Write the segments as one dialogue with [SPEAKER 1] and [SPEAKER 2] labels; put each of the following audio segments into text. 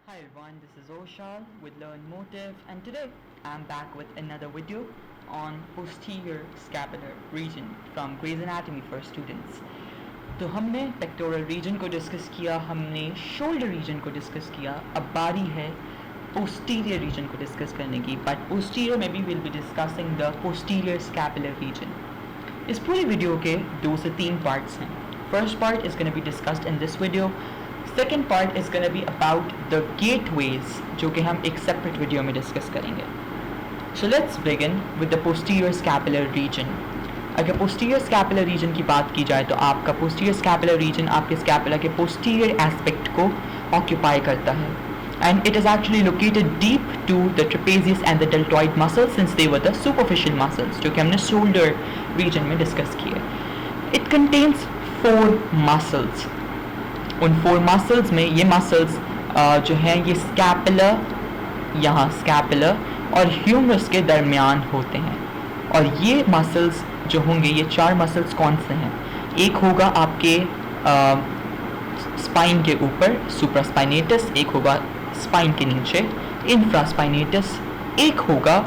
[SPEAKER 1] Hi everyone, this is Oshal with Learn Motive, and today I'm back with another video on posterior scapular region from Grey's Anatomy for students. तो हमने pectoral region को discuss किया, हमने shoulder region को discuss किया, अब बारी है पोस्टीरियर रीजन को डिस्कस करने की. बट पोस्टीरियर में भी will be discussing the posterior scapular region. इस पूरी वीडियो के 2 से 3 पार्ट्स हैं. First part is gonna be discussed in this video. Second part is gonna be about the gateways, जो कि हम एक सेपरेट वीडियो में डिस्कस करेंगे. So let's begin with the posterior scapular region. अगर पोस्टीरियर स्कैपुलर रीजन की बात की जाए तो आपका पोस्टीरियर स्कैपुलर रीजन आपके स्कैपुला के पोस्टीरियर एस्पेक्ट को ऑक्यूपाई करता है, and it is actually located deep to the trapezius and the deltoid muscles since they were the superficial muscles जो कि हमने shoulder region में डिस्कस किए. It contains 4 muscles. उन 4 muscles में ये muscles जो हैं ये scapula, यहाँ scapula और humerus के दरमियान होते हैं. और ये muscles जो होंगे, ये 4 मसल्स कौन से हैं? एक होगा आपके स्पाइन के ऊपर सुप्रास्पाइनेटस, एक होगा स्पाइन के नीचे इंफ्रास्पाइनेटस, एक होगा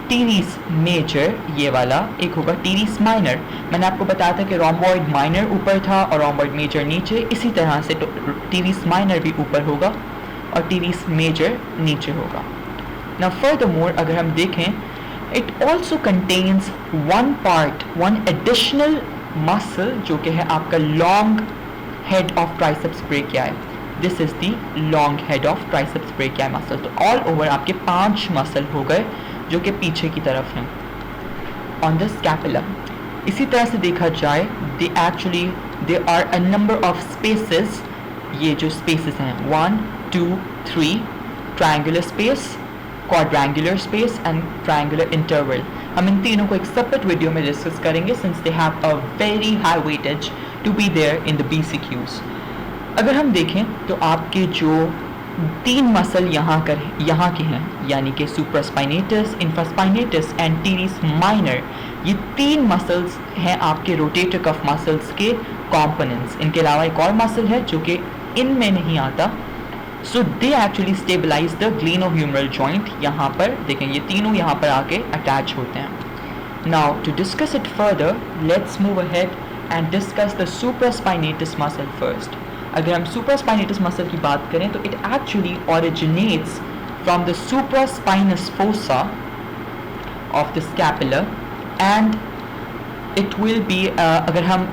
[SPEAKER 1] टीरिस मेजर ये वाला, एक होगा टीरिस माइनर. मैंने आपको बताया था कि रोम्बॉइड माइनर ऊपर था और रोम्बॉइड मेजर नीचे. इसी तरह से टीरिस माइनर भी ऊपर होगा और टीरिस मेजर नीचे होगा. नाउ फर्दरमोर अगर हम देखें, it also contains one additional muscle जो कि है आपका long head of triceps brachiae. This is the long head of triceps brachiae muscle. तो all over आपके 5 muscle हो गए जो कि पीछे की तरफ हैं on the scapula. इसी तरह से देखा जाए there are a number of spaces. ये जो spaces हैं 1, 2, 3 triangular space, quadrangular space and triangular interval. हम इन तीनों को एक सेपरेट वीडियो में डिस्कस करेंगे since they have a very high weightage to be there in the BCQs. अगर हम देखें तो आपके जो 3 मसल यहाँ के हैं, यानी कि supraspinatus, infraspinatus and teres minor, ये 3 मसल्स हैं आपके रोटेटर कफ मसल्स के कॉम्पोनेंट्स. इनके अलावा एक और मसल है जो कि इनमें नहीं आता. So they actually stabilize the glenohumeral joint. यहाँ पर देखें, ये तीनों यहाँ पर आके अटैच होते हैं. Now to discuss it further, let's move ahead and discuss the supraspinatus muscle first. अगर हम supraspinatus muscle की बात करें तो it actually originates from the supraspinous fossa of the scapula and it will be अगर हम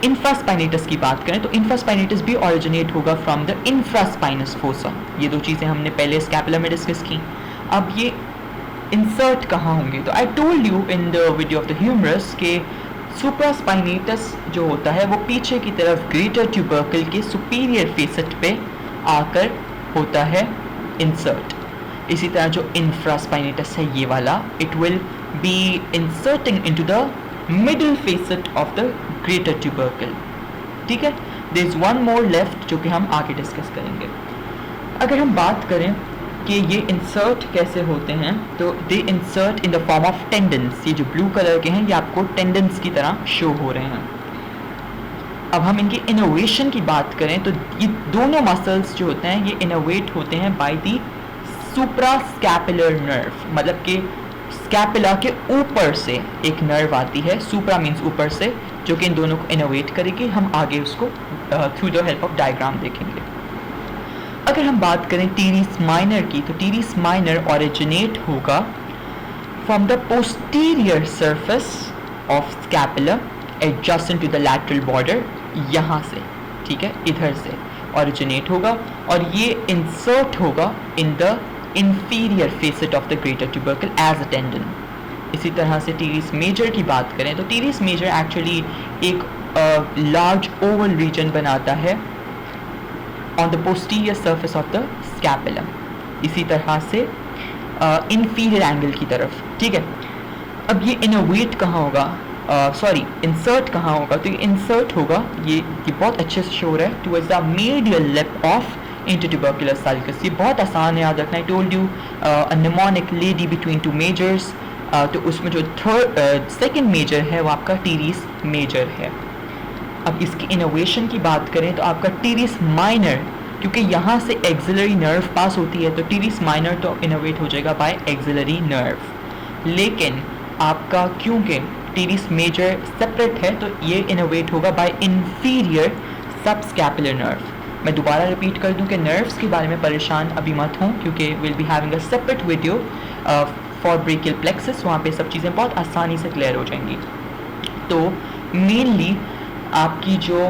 [SPEAKER 1] इंफ्रास्पाइनेटस की बात करें तो इंफ्रास्पाइनेटस भी ओरिजिनेट होगा फ्रॉम द इंफ्रास्पाइनस फोसा. ये 2 चीज़ें हमने पहले स्कैपुला में डिस्कस की. अब ये इंसर्ट कहाँ होंगे? तो I told you in the video of the humerus के सुप्रास्पाइनेटस जो होता है वो पीछे की तरफ ग्रेटर ट्यूबरकल के सुपीरियर फेसेट पे आकर होता है इंसर्ट. इसी तरह जो इंफ्रास्पाइनेटस है ये वाला, it will be inserting into the middle facet of the greater tubercle. ठीक है, there is one more left जो कि हम आगे डिस्कस करेंगे. अगर हम बात करें कि ये इंसर्ट कैसे होते हैं, तो they insert in the form of tendons. ये जो ब्लू कलर के हैं ये आपको टेंडन्स की तरह शो हो रहे हैं. अब हम इनकी इनोवेशन की बात करें तो ये दोनों मसल्स जो होते हैं ये इनोवेट होते हैं बाय द सुप्रास्कैपुलर नर्व. मतलब कि स्कैपुला के ऊपर से एक नर्व आती है, सुप्रा मीन्स ऊपर से, जो कि इन दोनों को इनोवेट करेगी. हम आगे उसको through the help of diagram देखेंगे. अगर हम बात करें टीरिस माइनर की, तो टीरिस माइनर ओरिजिनेट होगा from the posterior surface of scapula adjacent to the lateral border. यहाँ से, ठीक है, इधर से ओरिजिनेट होगा और ये इंसर्ट होगा in the inferior facet of the greater tubercle as a tendon. इसी तरह से टीरिस मेजर की बात करें तो टीरिस मेजर एक्चुअली एक लार्ज ओवल रीजन बनाता है on the posterior surface of the scapula. इसी तरह से inferior angle की तरफ. ठीक है, अब ये इनोवेट कहाँ होगा, इंसर्ट कहाँ होगा? तो ये इंसर्ट होगा, ये बहुत अच्छे से शो रहा है, towards the medial lip of intertubercular sulcus. ये बहुत आसान है याद रखना. I told you a mnemonic lady between 2 majors. तो उसमें जो सेकंड मेजर है वो आपका टीरिस मेजर है. अब इसकी इनोवेशन की बात करें तो आपका टीरिस माइनर क्योंकि यहाँ से एक्सिलरी नर्व पास होती है, तो टीरीस माइनर तो इनोवेट हो जाएगा बाय एक्सिलरी नर्व। लेकिन आपका क्योंकि टीरीस मेजर सेपरेट है तो ये इनोवेट होगा बाय इंफीरियर सबस्कैपुलर नर्व। मैं दोबारा रिपीट कर दूं कि नर्व्स के बारे में परेशान अभी मत हों, क्योंकि will be having a separate video for brachial plexus, वहाँ पे सब चीज़ें बहुत आसानी से क्लियर हो जाएंगी। तो मेनली आपकी जो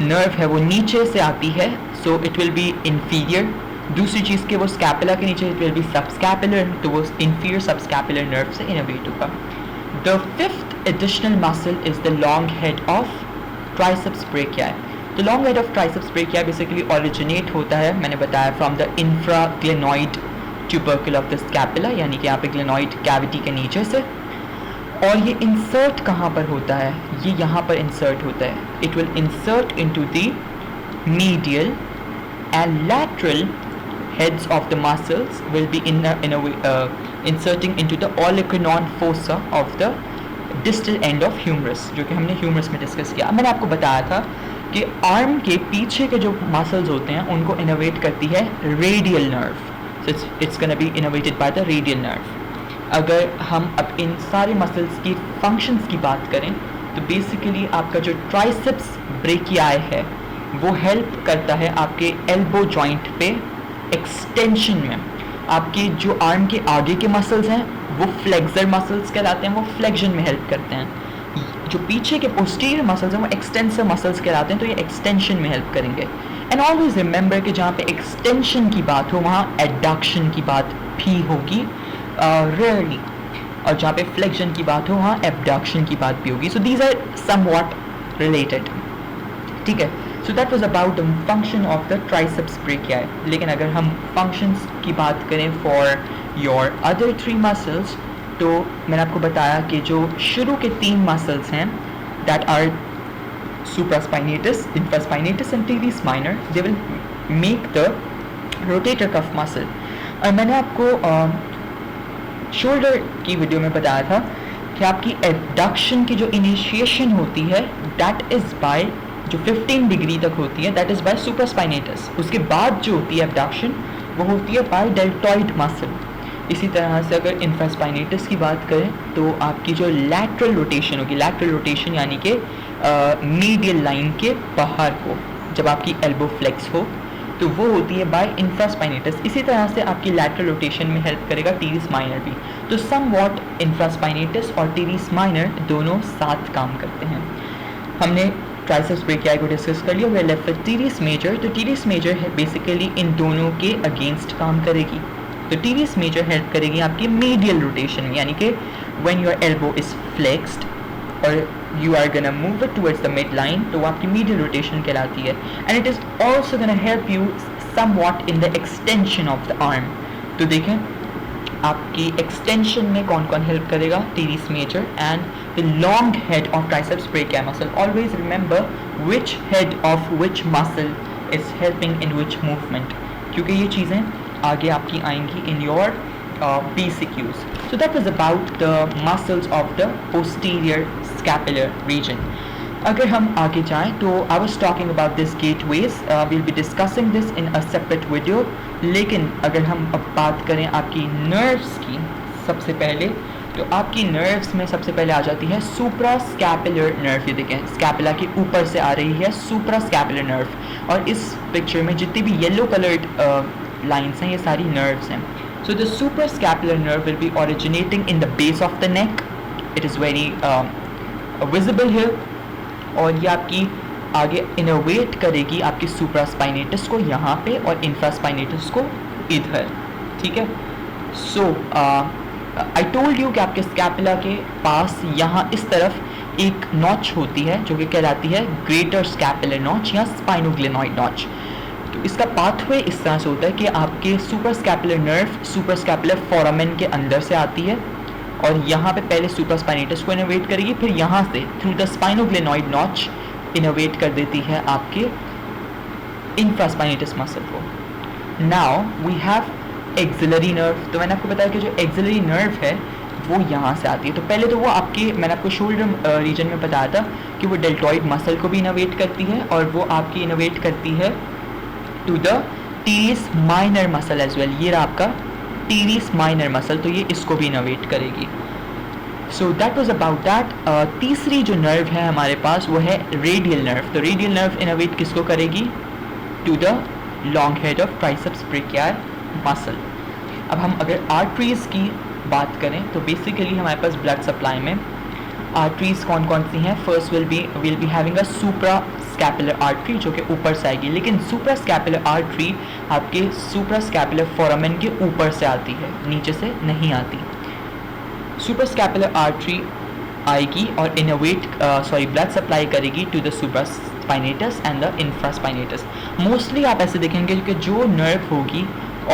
[SPEAKER 1] नर्व है वो नीचे से आती है, so it will B inferior. दूसरी चीज़ के वो स्कैपुला के नीचे, इट विल बी सबस्कैपुलर, तो वो इंफीरियर सबस्कैपुलर नर्व से इनोवेट होगा। The fifth additional muscle is the long head of triceps brachii. तो long head of triceps brachii basically originate होता है, मैंने बताया, from the infraglenoid tubercle of the scapula, यानी कि यहाँ पे ग्लेनॉइड कैविटी के नीचे से। और ये इंसर्ट कहाँ पर होता है? ये यहाँ पर इंसर्ट होता है। It will insert into the medial and lateral heads of the muscles will be inserting into the olecranon fossa of the distal end of humerus, जो कि हमने humerus में डिस्कस किया। मैंने आपको बताया था कि आर्म के पीछे के जो मसल्स होते हैं उनको इनोवेट करती है radial nerve, so it's gonna be innervated by the radial nerve। अगर हम अब इन सारे मसल्स की फंक्शंस की बात करें तो बेसिकली आपका जो ट्राइसेप्स ब्रेकियाई है वो हेल्प करता है आपके एल्बो जॉइंट पे एक्सटेंशन में। आपके जो आर्म के आगे के मसल्स हैं वो फ्लेक्सर मसल्स कहलाते हैं, वो फ्लेक्शन में हेल्प करते हैं। जो पीछे के पोस्टीरियर मसल्स हैं वो एक्सटेंसर मसल्स कहलाते हैं, तो ये एक्सटेंशन में हेल्प करेंगे। एंड ऑलवेज रिमेंबर कि जहाँ पे एक्सटेंशन की बात हो वहाँ एडक्शन की बात भी होगी रेयरली, और जहाँ पे फ्लेक्शन की बात हो वहाँ एबडक्शन की बात भी होगी। So these are somewhat related, ठीक है। So that was about the function of the triceps brachii. लेकिन अगर हम फंक्शंस की बात करें फॉर योर अदर 3 मसल्स, तो मैंने आपको बताया कि जो शुरू के 3 मसल्स हैं that are supraspinatus, infraspinatus and teres minor, they will make the rotator cuff muscle। और मैंने आपको शोल्डर की वीडियो में बताया था कि आपकी एबडक्शन की जो इनिशिएशन होती है दैट इज़ बाय, जो 15 डिग्री तक होती है, दैट इज़ बाय सुप्रास्पाइनेटस। उसके बाद जो होती है एबडक्शन वो होती है बाय डेल्टॉइड मसल। इसी तरह से अगर इंफ्रास्पाइनेटस की बात करें तो आपकी जो लैटरल रोटेशन होगी, लैटरल रोटेशन यानी कि मीडियल लाइन के बाहर को जब आपकी एल्बो फ्लेक्स हो तो वो होती है बाय इंफ्रास्पाइनेटस। इसी तरह से आपकी लैटरल रोटेशन में हेल्प करेगा टीरिस माइनर भी। तो सम वॉट इंफ्रास्पाइनेटस और टीरिस माइनर दोनों साथ काम करते हैं। हमने ट्राइसेप्स ब्रेकियाई को डिस्कस कर लिया। We left with teres major. तो टीरिस मेजर है बेसिकली इन दोनों के अगेंस्ट काम करेगी। तो टीरिस मेजर हेल्प करेगी आपकी मीडियल रोटेशन में, यानी कि when your elbow is flexed और you are gonna move it towards the mid line, तो वो आपकी मीडियल रोटेशन कहलाती है। And it is also gonna help you somewhat in the extension of the arm. तो देखें आपकी एक्सटेंशन में कौन कौन हेल्प करेगा? Teres major and the long head of triceps brachii muscle. Always remember which head of which muscle is helping in which movement, क्योंकि ये चीज़ें आगे आपकी आएंगी in your PCQs। So that was about the muscles of the posterior scapular region। अगर हम आगे जाएं तो I was talking about this gateways, we'll be discussing this in a separate video। लेकिन अगर हम अब बात करें आपकी nerves की, सबसे पहले तो आपकी nerves में सबसे पहले आ जाती है suprascapular nerve। ये देखें स्कैपुला के ऊपर से आ रही है suprascapular nerve, और इस पिक्चर में जितनी भी येलो कलर्ड लाइन्स हैं ये सारी nerves हैं। So the suprascapular nerve will be originating in the base of the neck. It is very visible here, और ये आपकी आगे इनोवेट करेगी आपकी सुप्रास्पाइनेटस को यहाँ पे और इंफ्रास्पाइनेटस को इधर, ठीक है। सो आई टोल्ड यू कि आपके स्कैपुला के पास यहाँ इस तरफ एक नॉच होती है जो कि कहलाती है ग्रेटर स्कैपुलर नॉच या स्पाइनोग्लेनॉइड नॉच। तो इसका पाथवे इस तरह से होता है कि आपके सुपरस्कैपुलर नर्व सुपरस्कैपुलर फोरामेन के अंदर से आती है और यहाँ पे पहले सुपरस्पाइनेटस को इनोवेट करेगी, फिर यहाँ से through the spinoglenoid notch innervate कर देती है आपके इंफ्रास्पाइनेटस मसल को। Now we have axillary nerve. तो मैंने आपको बताया कि जो एक्सिलरी नर्व है वो यहाँ से आती है। तो पहले तो वो आपके, मैंने आपको शोल्डर रीजन में बताया था कि वो डेल्टॉइड मसल को भी इनोवेट करती है और वो आपकी इनोवेट करती है to the teres minor muscle as well. ये रहा आपका teres minor muscle, तो ये इसको भी इनोवेट करेगी. So that was about that. तीसरी जो नर्व है हमारे पास वो है रेडियल नर्व. तो रेडियल नर्व इनोवेट किसको करेगी? To the long head of triceps brachii muscle. अब हम अगर आर्टरीज की बात करें तो बेसिकली हमारे पास ब्लड सप्लाई में आर्टरीज कौन कौन सी हैं? First will be having a supra scapular artery जो कि ऊपर से आएगी, लेकिन सुप्रा स्कैपुलर आर्टरी आपके सुप्रा स्कैपुलर फोरामेन के ऊपर से आती है, नीचे से नहीं आती. सुप्रा स्कैपुलर आर्टरी आएगी और ब्लड सप्लाई करेगी to the supraspinatus and the infraspinatus. Mostly आप ऐसे देखेंगे कि जो नर्व होगी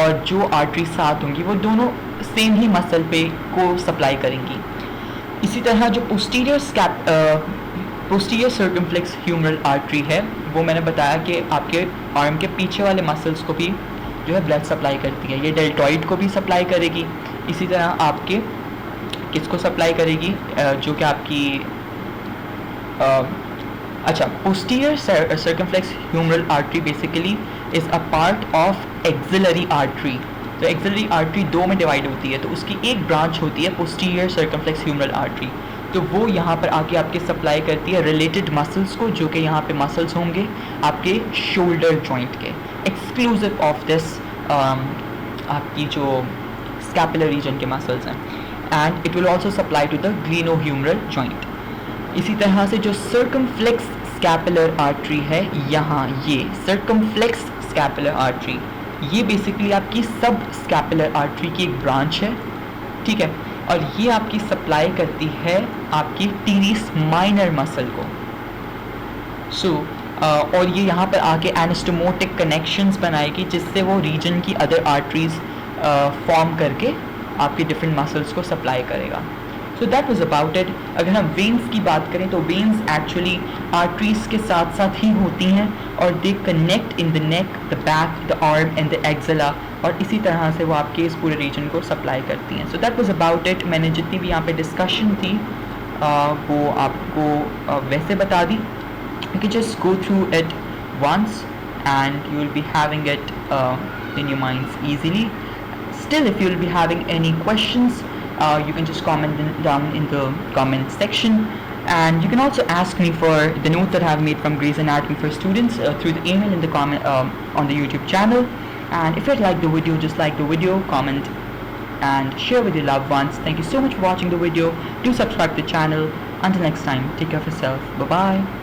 [SPEAKER 1] और जो आर्टरी साथ होंगी वो दोनों सेम ही मसल पे को सप्लाई करेंगी. इसी तरह जो पोस्टीरियर सर्कमफ्लेक्स ह्यूमरल आर्टरी है वो मैंने बताया कि आपके आर्म के पीछे वाले मसल्स को भी जो है ब्लड सप्लाई करती है. ये डेल्टॉइड को भी सप्लाई करेगी. इसी तरह आपके किसको सप्लाई करेगी? जो कि आपकी posterior circumflex humeral artery basically is a part of axillary artery. तो एक्सिलरी आर्टरी दो में डिवाइड होती है, तो उसकी एक ब्रांच होती है पोस्टीरियर सर्कमफ्लेक्स ह्यूमरल आर्टरी. तो वो यहाँ पर आके आपके सप्लाई करती है रिलेटेड मसल्स को, जो कि यहाँ पे मसल्स होंगे आपके शोल्डर जॉइंट के, एक्सक्लूसिव ऑफ दिस आपकी जो स्कैपुलर रीजन के मसल्स हैं. And it will also supply to the glenohumeral joint. इसी तरह से जो सर्कमफ्लेक्स स्कैपुलर आर्टरी है, यहाँ ये सर्कमफ्लेक्स स्कैपुलर आर्टरी ये बेसिकली आपकी सब स्कैपुलर आर्टरी की एक ब्रांच है, ठीक है, और ये आपकी सप्लाई करती है आपकी टीरिस माइनर मसल को. और ये यहाँ पर आके एनास्टोमोटिक कनेक्शंस बनाएगी जिससे वो रीजन की अदर आर्टरीज फॉर्म करके आपके डिफरेंट मसल्स को सप्लाई करेगा. सो दैट वाज अबाउट इट. अगर हम वेन्स की बात करें तो वेन्स एक्चुअली आर्टरीज के साथ साथ ही होती हैं और they connect in the neck, the back, the arm and the axilla, और इसी तरह से वो आपके इस पूरे रीजन को सप्लाई करती हैं. सो दैट वाज अबाउट इट. मैंने जितनी भी यहाँ पे डिस्कशन थी वो आपको वैसे बता दी. You can just go through it once and you will be having it in your minds easily. Still, if you will be having any questions, you can just comment down in the comment section, and you can also ask me for the notes that I have made from Grey's Anatomy for Students through the email in the comment on the YouTube channel. And if you like the video, just like the video, comment and share with your loved ones. Thank you so much for watching the video. Do subscribe to the channel. Until next time, take care of yourself. Bye bye.